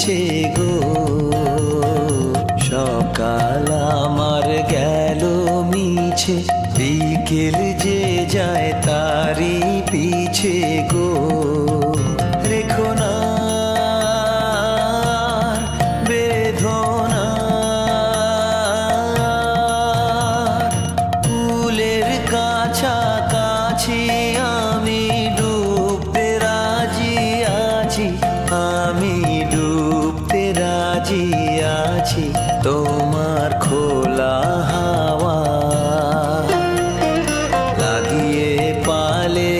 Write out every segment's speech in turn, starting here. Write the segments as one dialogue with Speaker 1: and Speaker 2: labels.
Speaker 1: পিছে গো। সকাল আমার গেল মিছে, বিকেল যে যায় তারি পিছে গো। রেখো না বেদনা, ফুলের কাছাকাছি আমি ডুবতে রাজি আছি, আমি ডুবতে রাজি আছি তোমার খোলা হাওয়া লাগিয়ে পালে,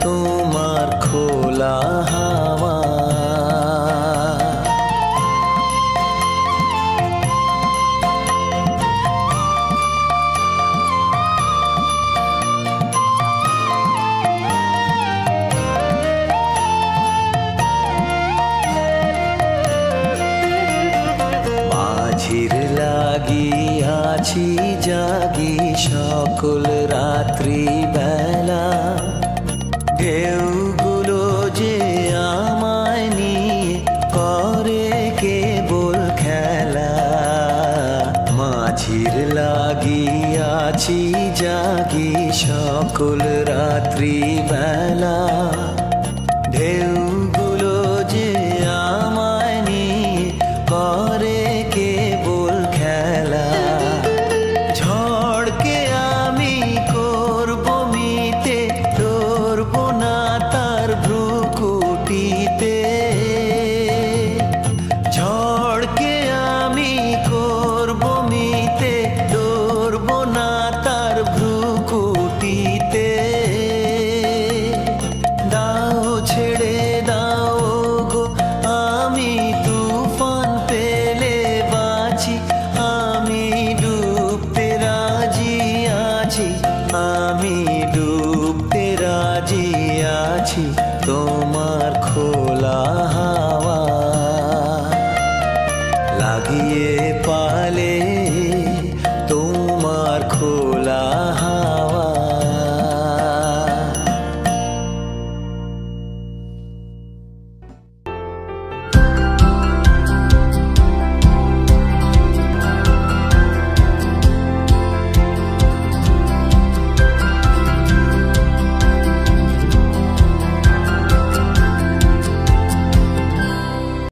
Speaker 1: তোমার খোলা হাওয়া। মাঝির লাগিয়াছি জাগি সকল রাত্রি বেলা, ঢেউগুলো যে আমায় নিয়ে করে কেবল খেলা। মাঝির লাগিয়াছি জাগি সকল রাত্রি বেলা,